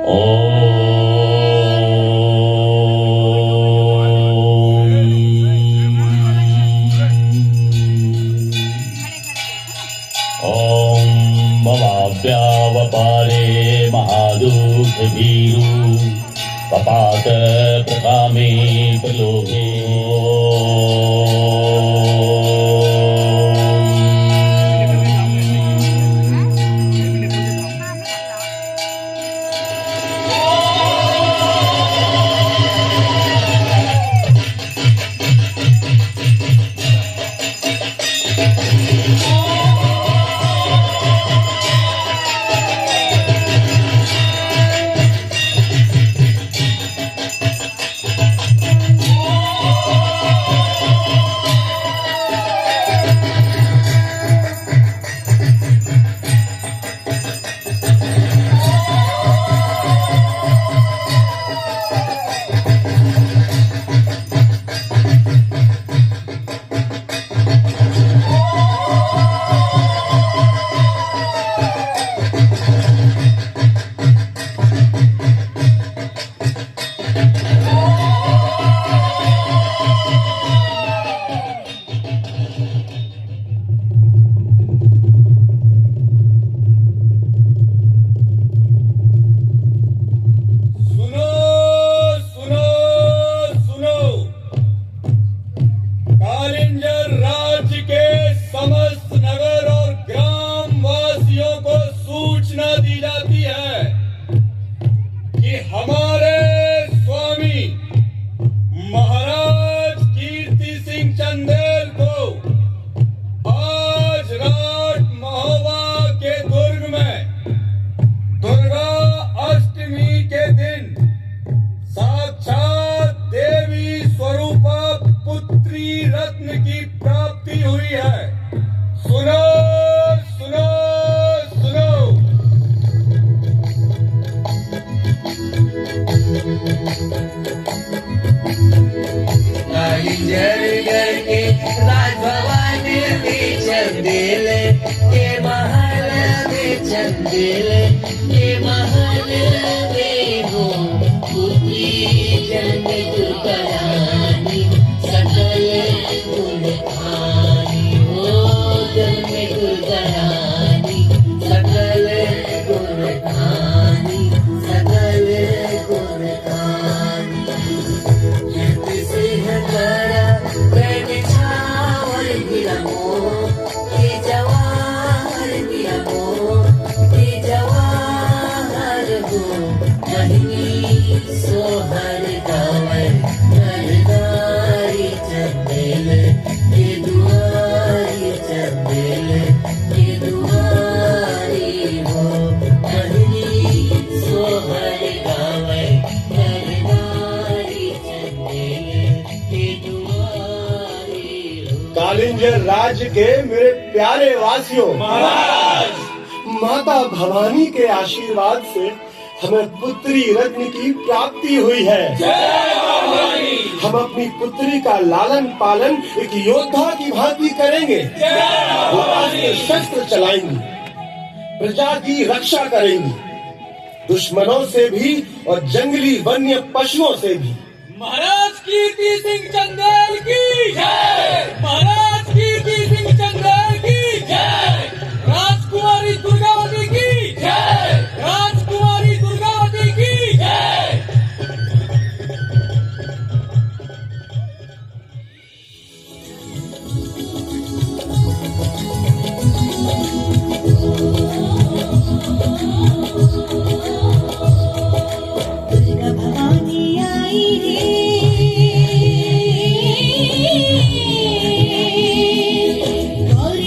ओम भवाभ्यावपारे महादुःखभीरु पपात प्रकामे प्रलोभे कालिंजर राज्य के मेरे प्यारे वासियों, महाराज, माता भवानी के आशीर्वाद से हमें पुत्री रत्न की प्राप्ति हुई है। हम अपनी पुत्री का लालन पालन एक योद्धा की भांति करेंगे। वो अपने शस्त्र चलाएंगी, प्रजा की रक्षा करेंगी, दुश्मनों से भी और जंगली वन्य पशुओं से भी। महाराज कीर्ति सिंह चंदेल की जय। महाराज कीर्ति सिंह चंदेल की जय। राजकुमारी दुर्गावती की जय। राजकुमारी दुर्गावती की जय। दुर्गा भवानी आई रे, गौरी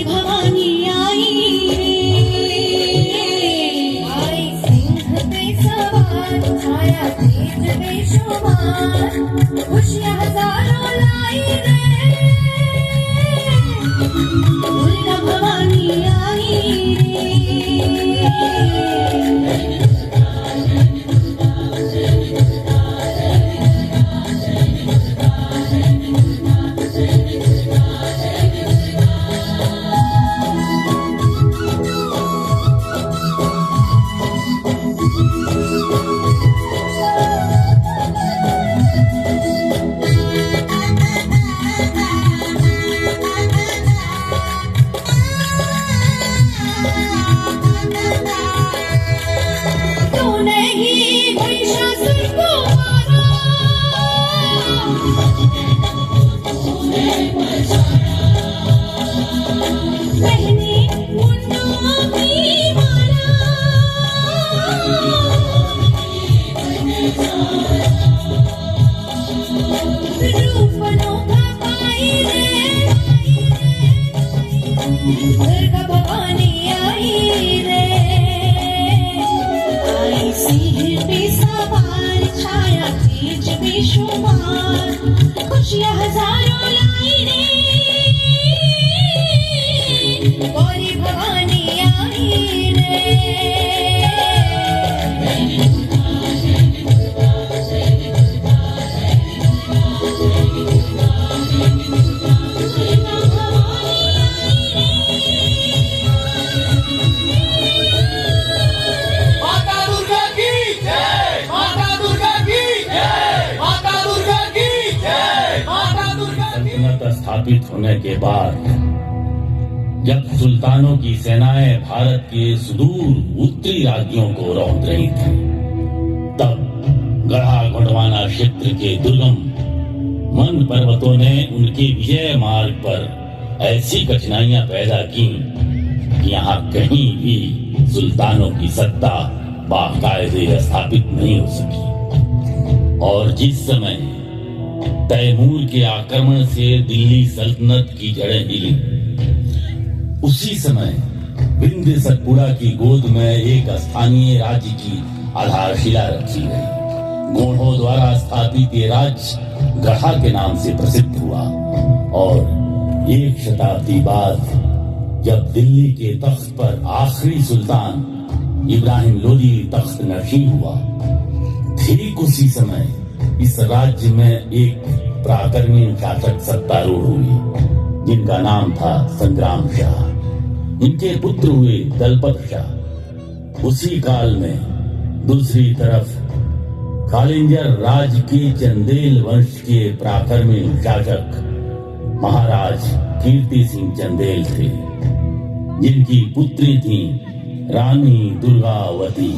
स्थापित होने के बाद जब सुल्तानों की सेनाएं भारत के सुदूर उत्तरी राज्यों को रौंद रही थी, तब गढ़ा गोंडवाना क्षेत्र के दुर्गम मन पर्वतों ने उनके विजय मार्ग पर ऐसी कठिनाइयां पैदा की कि यहाँ कहीं भी सुल्तानों की सत्ता बाकायदे स्थापित नहीं हो सकी। और जिस समय तैमूर के आक्रमण से दिल्ली सल्तनत की जड़ें हिली, उसी समय विंध्य सतपुड़ा की गोद में एक स्थानीय राज्य की आधारशिला रखी गई। गोंडों द्वारा स्थापित ये राज्य गढ़ा के नाम से प्रसिद्ध हुआ और एक शताब्दी बाद जब दिल्ली के तख्त पर आखिरी सुल्तान इब्राहिम लोदी तख्त नशीं हुआ, ठीक उसी समय इस राज्य में एक प्राकर्मीण शासक सत्तारूढ़ हुई जिनका नाम था संग्राम शाह। इनके पुत्र हुए दलपत शाह। उसी काल में दूसरी तरफ कालिंजर राज के चंदेल वंश के प्राकर्मीण शासक महाराज कीर्ति सिंह चंदेल थे, जिनकी पुत्री थी रानी दुर्गावती।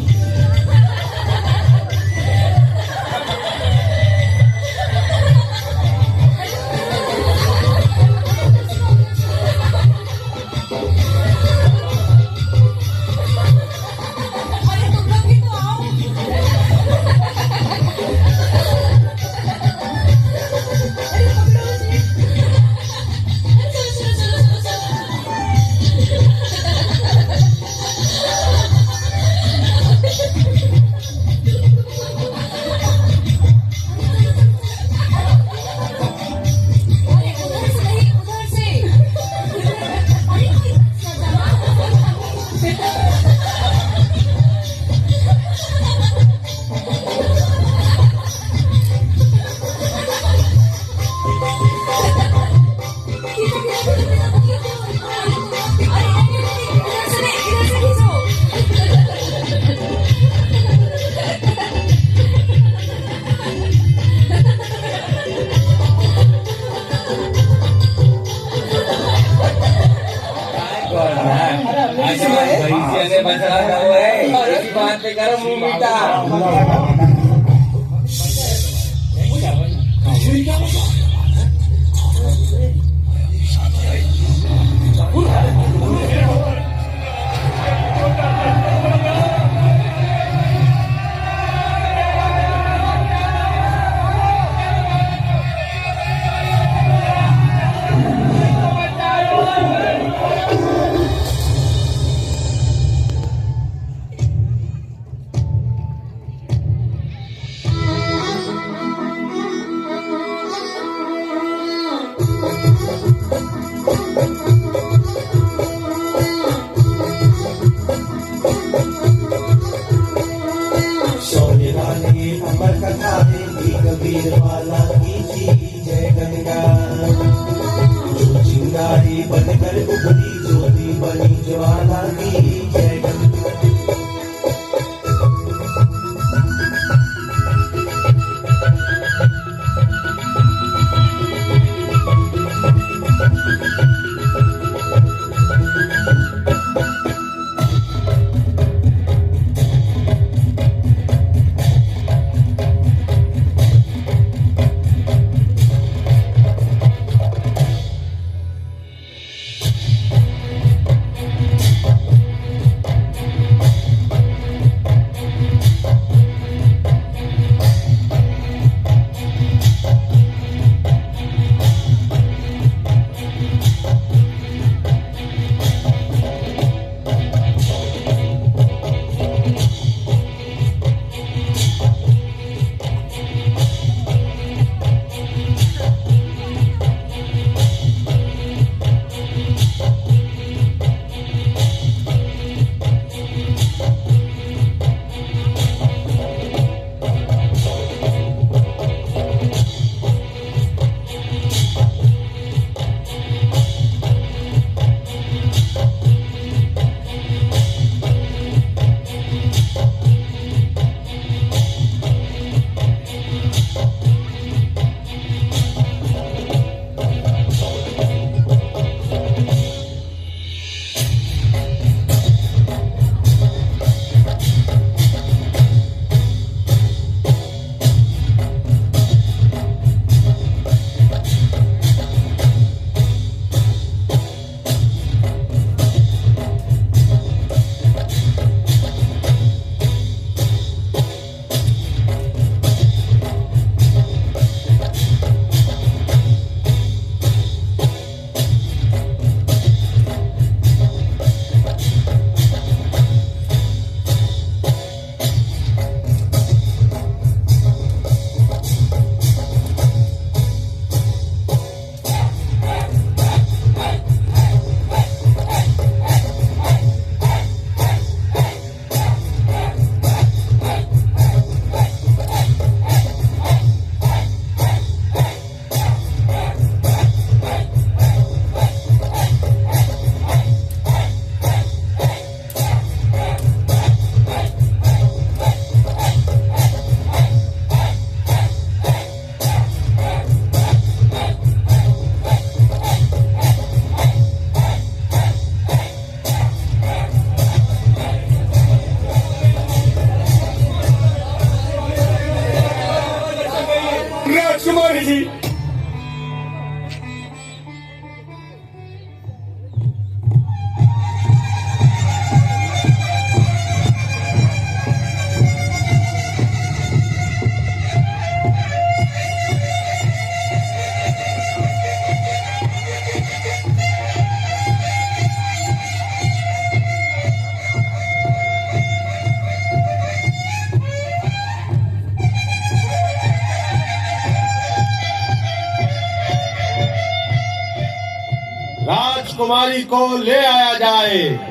राजकुमारी को ले आया जाए।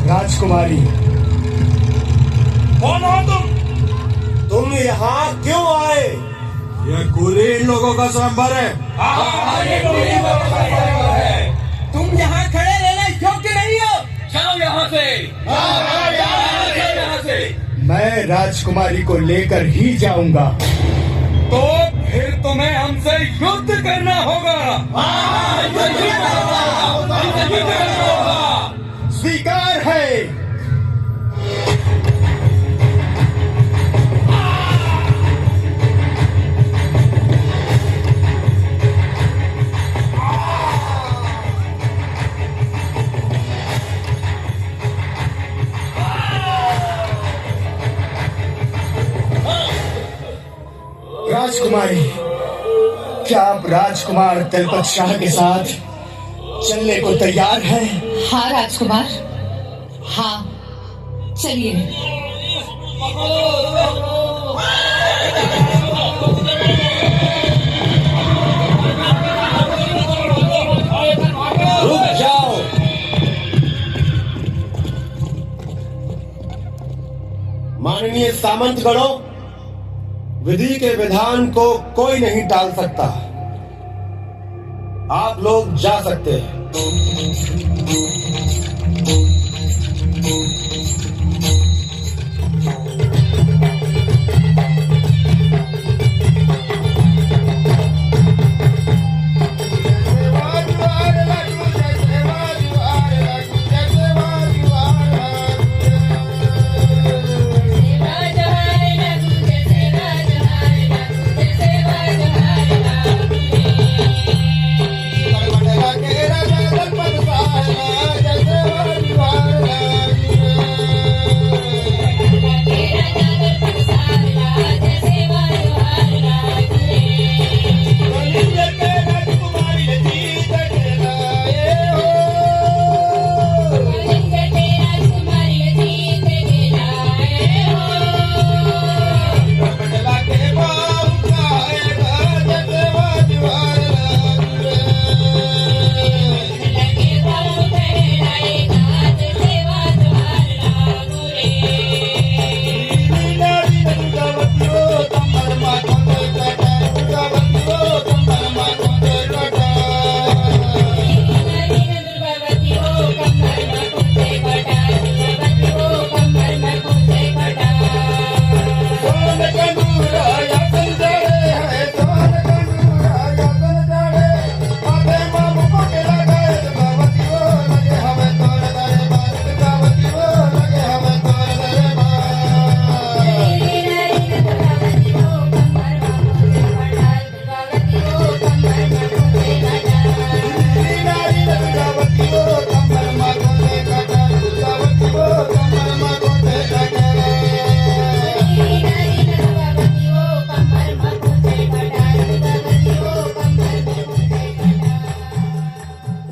राजकुमारी, कौन हो तुम यहाँ क्यों आए? ये कुलीन लोगों का स्वयंवर है। तुम यहाँ खड़े रहना योग्य नहीं हो। जाओ यहाँ से, यहाँ से। मैं राजकुमारी को लेकर ही जाऊंगा। तो फिर तुम्हें हमसे युद्ध करना होगा। स्वीकार है। राजकुमारी, क्या आप राजकुमार तिलपत शाह के साथ चलने को तैयार हैं? हाँ राजकुमार, हाँ चलिए। रुक जाओ। माननीय सामंतगणों, विधि के विधान को कोई नहीं टाल सकता। आप लोग जा सकते हैं।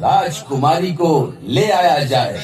राजकुमारी को ले आया जाए।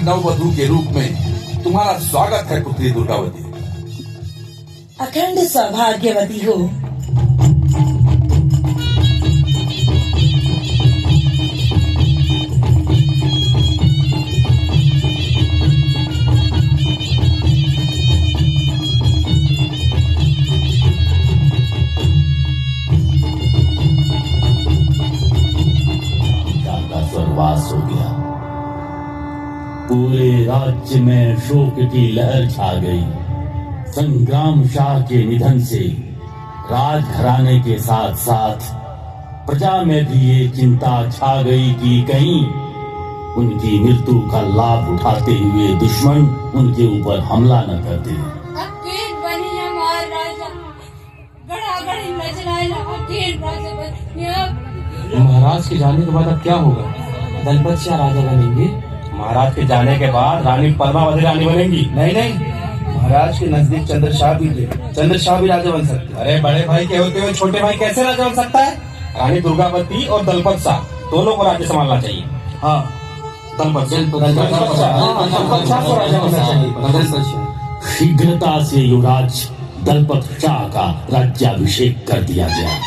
नववधू के रूप में तुम्हारा स्वागत है पुत्री दुर्गावती। अखंड सौभाग्यवती हो। स्वर्गवास हो गया। पूरे राज्य में शोक की लहर छा गई। संग्राम शाह के निधन से राजघराने के साथ साथ प्रजा में भी ये चिंता छा गई कि कहीं उनकी मृत्यु का लाभ उठाते हुए दुश्मन उनके ऊपर हमला न कर दे। अकेल बनी हमार राजा, गड़ागड़ी नजराइला अकेल राजा बनी। महाराज के जाने के बाद अब क्या होगा? दलपत शाह राजा बनेंगे। महाराज के जाने के बाद रानी पद्मावती रानी बनेंगी। नहीं, महाराज के नजदीक चंद्रशाह भी थे। चंद्रशाह भी राजा बन सकते। अरे बड़े भाई के होते हुए छोटे भाई कैसे राजा बन सकता है? रानी दुर्गावती और दलपत शाह दोनों को राज्य संभालना चाहिए। हाँ, दलपत शाह को राजा बनना चाहिए। शीघ्रता से युवराज दलपत शाह का राज्याभिषेक कर दिया गया।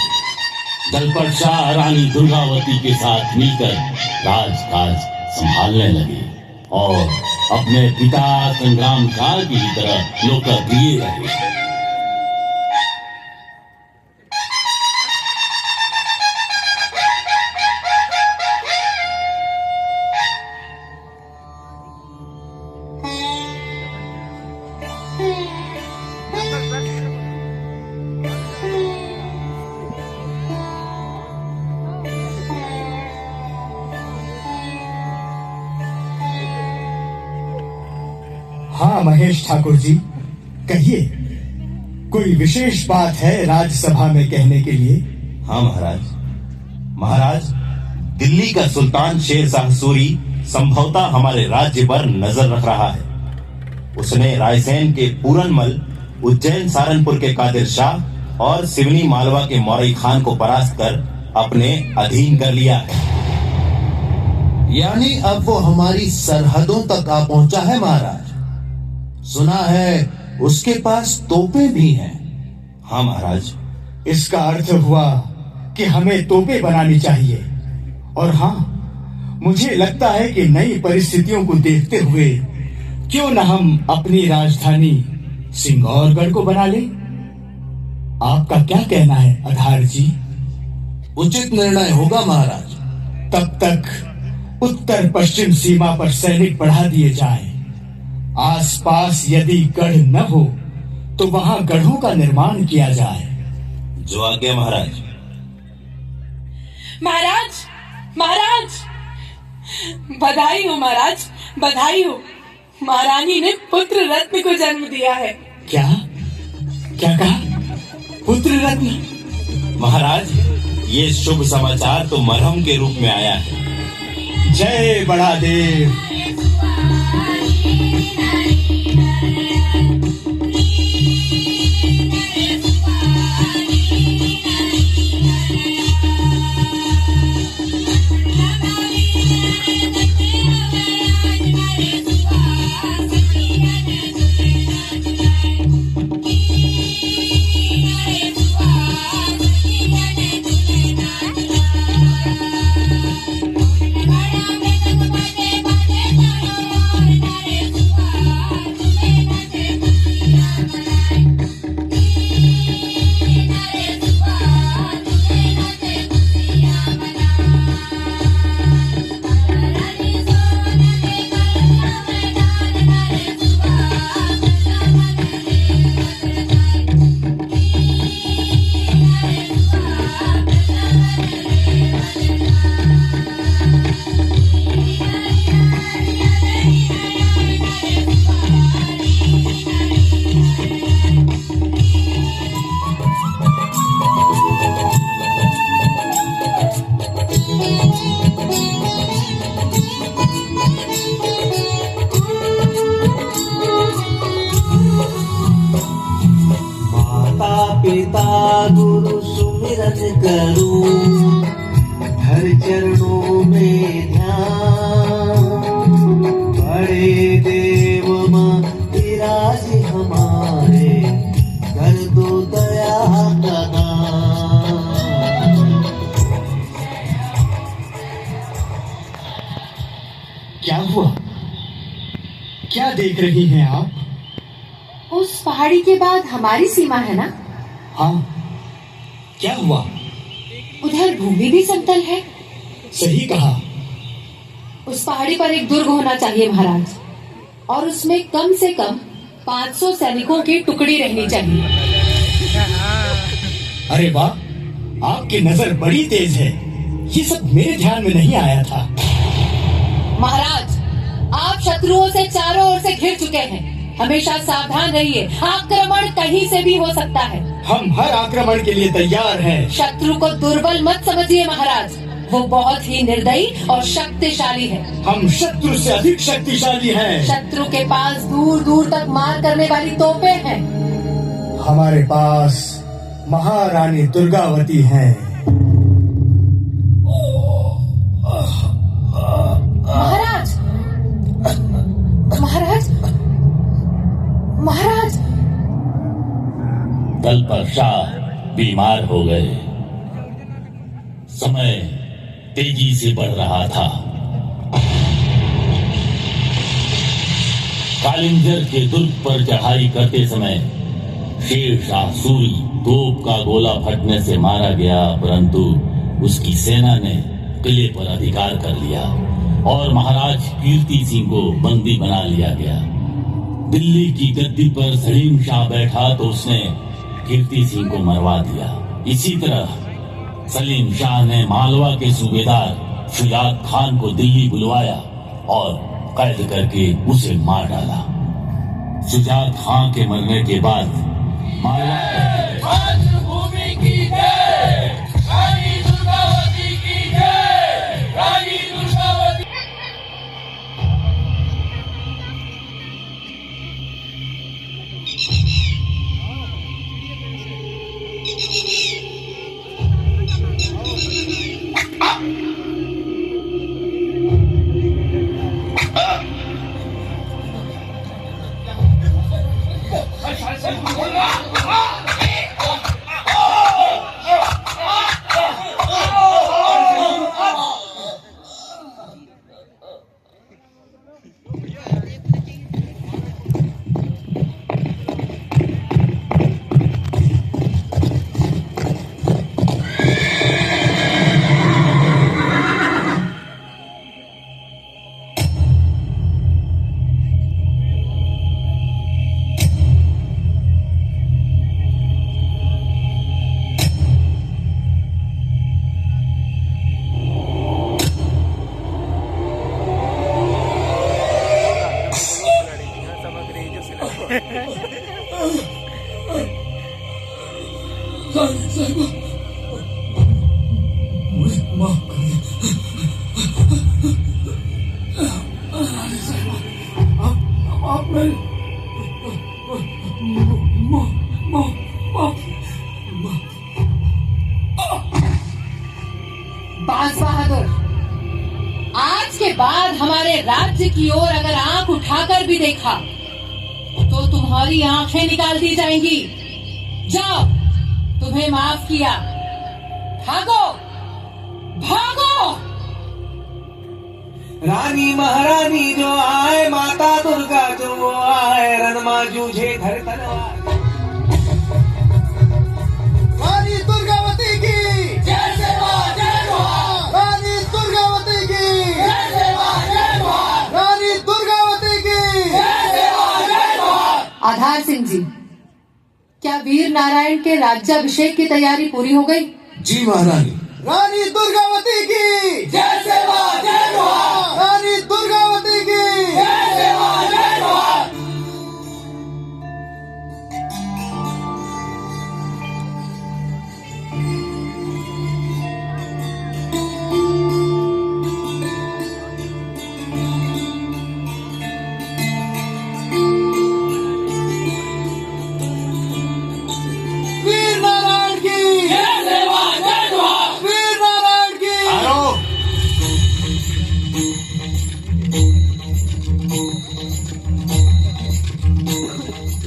दलपत शाह रानी दुर्गावती के साथ मिलकर राजकाज संभालने लगे और अपने पिता संग्राम शाह की तरह लोकप्रिय रहे। हाँ महेश ठाकुर जी, कहिए, कोई विशेष बात है राज्यसभा में कहने के लिए? हाँ महाराज, दिल्ली का सुल्तान शेर शाह सूरी संभवतः हमारे राज्य पर नजर रख रहा है। उसने रायसेन के पूरनमल, उज्जैन सारनपुर के कादिर शाह और सिवनी मालवा के मौर्य खान को परास्त कर अपने अधीन कर लिया है। यानी अब वो हमारी सरहदों तक आ पहुंचा है महाराज। सुना है उसके पास तोपें भी हैं। हाँ महाराज। इसका अर्थ हुआ कि हमें तोपें बनानी चाहिए। और हाँ, मुझे लगता है कि नई परिस्थितियों को देखते हुए क्यों न हम अपनी राजधानी सिंगौरगढ़ को बना लें। आपका क्या कहना है आधार जी? उचित निर्णय होगा महाराज। तब तक उत्तर पश्चिम सीमा पर सैनिक बढ़ा दिए जाएं। आसपास यदि गढ़ न हो तो वहां गढ़ों का निर्माण किया जाए। जो आज्ञा महाराज। महाराज, बधाई हो महाराज, बधाई हो। महारानी ने पुत्र रत्न को जन्म दिया है। क्या कहा? पुत्र रत्न? महाराज, ये शुभ समाचार तो मरहम के रूप में आया है। जय बड़ा देव। पिता गुरु सुमिरन करूं, हर चरणों में ध्यान, बड़े क्या हुआ? क्या देख रही हैं आप? उस पहाड़ी के बाद हमारी सीमा है ना? हाँ, क्या हुआ? उधर भूमि भी समतल है। सही कहा। उस पहाड़ी पर एक दुर्ग होना चाहिए महाराज, और उसमें कम से कम 500 सैनिकों की टुकड़ी रहनी चाहिए। अरे वाह, आपकी नजर बड़ी तेज है। ये सब मेरे ध्यान में नहीं आया था। महाराज, आप शत्रुओं से चारों ओर से घिर चुके हैं। हमेशा सावधान रहिए, आक्रमण कहीं से भी हो सकता है। हम हर आक्रमण के लिए तैयार हैं। शत्रु को दुर्बल मत समझिए महाराज, वो बहुत ही निर्दयी और शक्तिशाली है। हम शत्रु से अधिक शक्तिशाली हैं। शत्रु के पास दूर दूर तक मार करने वाली तोपें हैं। हमारे पास महारानी दुर्गावती हैं। महाराज, महाराज, महाराज। दलपत शाह बीमार हो गए। समय तेजी से बढ़ रहा था। कालिंजर के दुर्ग पर चढ़ाई करते समय शेर शाह सूरी तोप का गोला फटने से मारा गया, परंतु उसकी सेना ने किले पर अधिकार कर लिया और महाराज कीर्ति सिंह को बंदी बना लिया गया। दिल्ली की गद्दी पर सलीम शाह बैठा तो उसने कीर्ति सिंह को मरवा दिया। इसी तरह सलीम शाह ने मालवा के सूबेदार शुजात खान को दिल्ली बुलवाया और कैद करके उसे मार डाला। शुजात खान के मरने के बाद मातृभूमि की जय, रानी दुर्गावती की जय, रानी दुर्गावती। बाज बहादुर, आज के बाद हमारे राज्य की ओर अगर आंख उठाकर भी देखा तो तुम्हारी आंखें निकाल दी जाएंगी। जाओ, तुम्हें माफ किया। भागो, भागो। रानी महारानी जो आए, माता दुर्गा जो आए, रणमा जूझे धर तलवार। रानी दुर्गावती की जय सेवा जय जोहार, रानी दुर्गावती की जय सेवा जय जोहार, रानी दुर्गावती की जय सेवा जय जोहार। आधार सिंह जी, क्या वीर नारायण के राज्याभिषेक की तैयारी पूरी हो गई? जी महारानी। रानी दुर्गावती की जय सेवा जय जोहार, रानी दुर्गावती की जय सेवा जय जोहार। वीर नारायण की जय सेवा जय जोहार, वीर नारायण की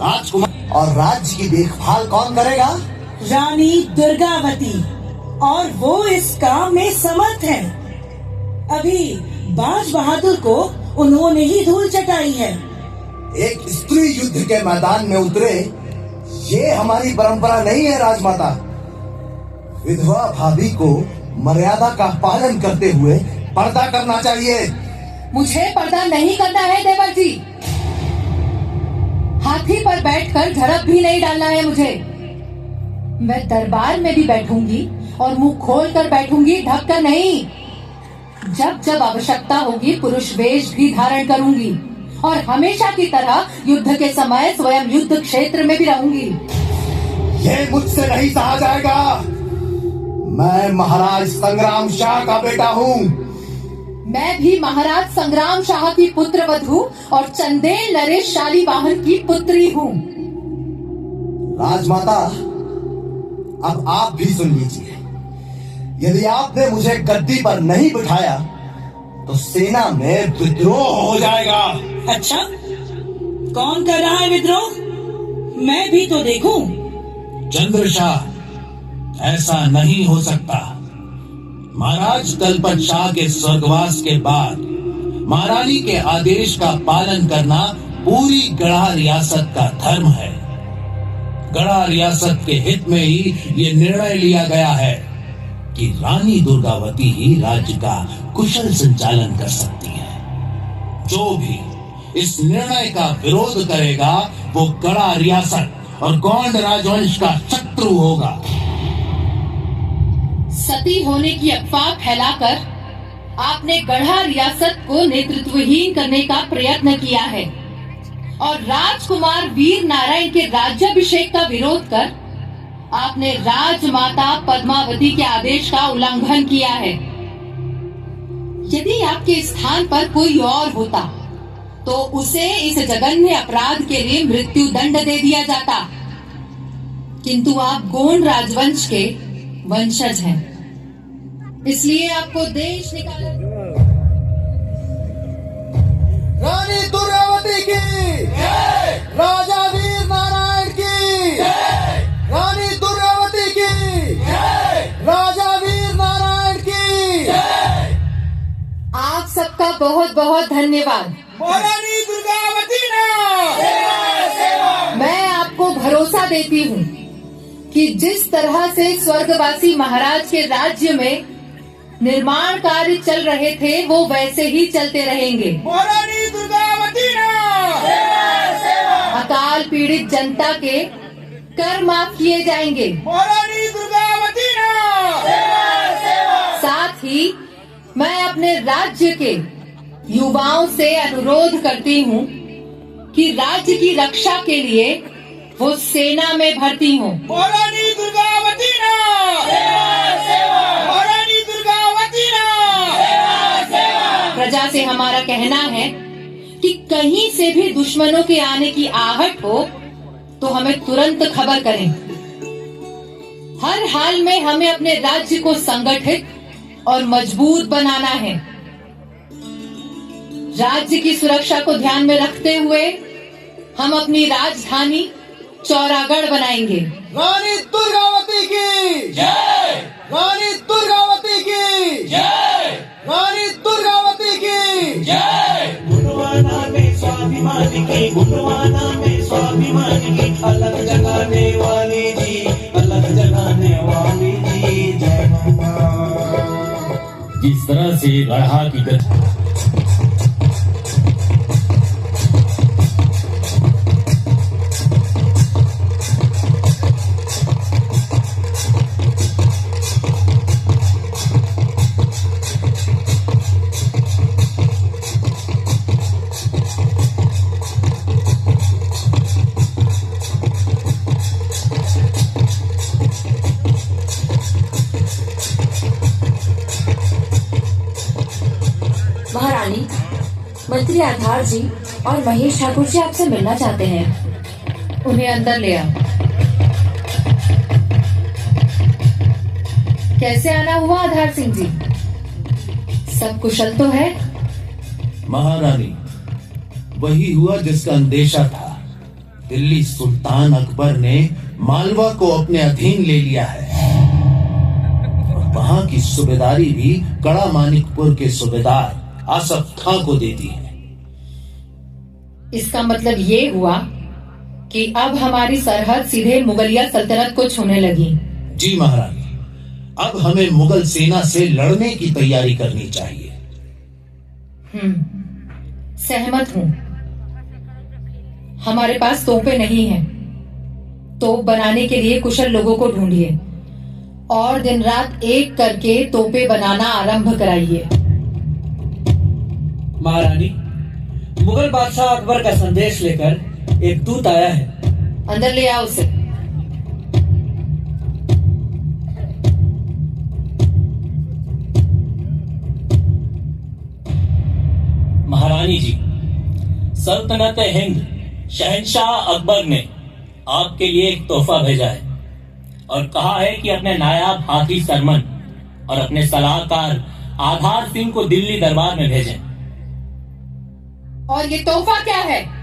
राजकुमार और राज्य की देखभाल कौन करेगा? रानी दुर्गावती, और वो इस काम में समर्थ है। अभी बाज बहादुर को उन्होंने ही धूल चटाई है। एक स्त्री युद्ध के मैदान में उतरे, ये हमारी परंपरा नहीं है राजमाता। विधवा भाभी को मर्यादा का पालन करते हुए पर्दा करना चाहिए। मुझे पर्दा नहीं करना है देवर जी। हाथी पर बैठकर झड़प भी नहीं डालना है मुझे। मैं दरबार में भी बैठूंगी और मुंह खोल कर बैठूंगी, ढक कर नहीं। जब जब आवश्यकता होगी पुरुष वेश भी धारण करूंगी और हमेशा की तरह युद्ध के समय स्वयं युद्ध क्षेत्र में भी रहूंगी। ये मुझसे नहीं सहा जाएगा। मैं महाराज संग्राम शाह का बेटा हूँ। मैं भी महाराज संग्राम शाह की पुत्र वधू और चंदेल नरेश शालीवाहन की पुत्री हूँ। राजमाता, अब आप भी सुन लीजिए। यदि आपने मुझे गद्दी पर नहीं बिठाया तो सेना में विद्रोह हो जाएगा। अच्छा, कौन कर रहा है विद्रोह? मैं भी तो देखूं। चंद्रशाह, ऐसा नहीं हो सकता। महाराज दलपत शाह के स्वर्गवास के बाद महारानी के आदेश का पालन करना पूरी गढ़ा रियासत का धर्म है। गढ़ा रियासत के हित में ही ये निर्णय लिया गया है कि रानी दुर्गावती ही राज्य का कुशल संचालन कर सकती है। जो भी इस निर्णय का विरोध करेगा वो गढ़ा रियासत और गोंड राजवंश का शत्रु होगा। सती होने की अफवाह फैलाकर आपने गढ़ा रियासत को नेतृत्वहीन करने का प्रयत्न किया है और राजकुमार वीर नारायण के राज्याभिषेक का विरोध कर आपने राजमाता पद्मावती के आदेश का उल्लंघन किया है। यदि आपके स्थान पर कोई और होता तो उसे इस जघन्य अपराध के लिए मृत्यु दंड दे दिया जाता, किंतु आप गोंड राजवंश के वंशज हैं, इसलिए आपको देश निकाला। रानी दुर्गावती की जय, राजा वीर नारायण की जय, रानी दुर्गावती की जय, राजा वीर नारायण की जय। आप सबका बहुत बहुत धन्यवाद। रानी दुर्गावती ना मैं आपको भरोसा देती हूँ कि जिस तरह से स्वर्गवासी महाराज के राज्य में निर्माण कार्य चल रहे थे वो वैसे ही चलते रहेंगे। रानी दुर्गावती ना अकाल पीड़ित जनता के कर माफ किए जाएंगे। रानी दुर्गावती ना साथ ही मैं अपने राज्य के युवाओं से अनुरोध करती हूँ कि राज्य की रक्षा के लिए वो सेना में भर्ती हों। रानी दुर्गावती ना रानी दुर्गावती ना प्रजा से हमारा कहना है कि कहीं से भी दुश्मनों के आने की आहट हो तो हमें तुरंत खबर करें। हर हाल में हमें अपने राज्य को संगठित और मजबूत बनाना है। राज्य की सुरक्षा को ध्यान में रखते हुए हम अपनी राजधानी चौरागढ़ बनाएंगे। रानी दुर्गावती की जय, रानी दुर्गावती की जय, रानी दुर्गावती की जय। गुणवाना में स्वाभिमान की, गुणवाना में स्वाभिमान की, अलग जगाने वाली जी, अलग जगाने वाली जी, जय माता। जिस तरह से गढ़ा की गति महारानी, मंत्री आधार जी और महेश ठाकुर जी आपसे मिलना चाहते हैं। उन्हें अंदर ले आओ। कैसे आना हुआ आधार सिंह जी? सब कुशल तो है? महारानी, वही हुआ जिसका अंदेशा था। दिल्ली सुल्तान अकबर ने मालवा को अपने अधीन ले लिया है और वहां की सूबेदारी भी कड़ा मानिकपुर के सूबेदार आसफ खां को दे दी है। इसका मतलब ये हुआ कि अब हमारी सरहद सीधे मुगलिया सल्तनत को छूने लगी। जी महारानी, अब हमें मुगल सेना से लड़ने की तैयारी करनी चाहिए। सहमत हूं। हमारे पास तोपें नहीं हैं। तोप बनाने के लिए कुशल लोगों को ढूंढिए और दिन रात एक करके तोपें बनाना आरंभ कराइए। महारानी, मुगल बादशाह अकबर का संदेश लेकर एक दूत आया है। अंदर ले आओ उसे। महारानी जी, सल्तनत हिंद शहंशाह अकबर ने आपके लिए एक तोहफा भेजा है और कहा है कि अपने नायाब हाथी सरमन और अपने सलाहकार आधार सिंह को दिल्ली दरबार में भेजें। और ये तोहफा क्या है?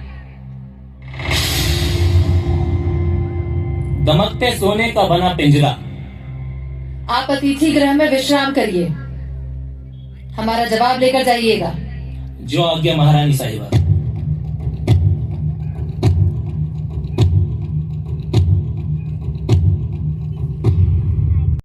दमकते सोने का बना पिंजरा। आप अतिथि गृह में विश्राम करिए। हमारा जवाब लेकर जाइएगा। जो आज्ञा महारानी साहिबा।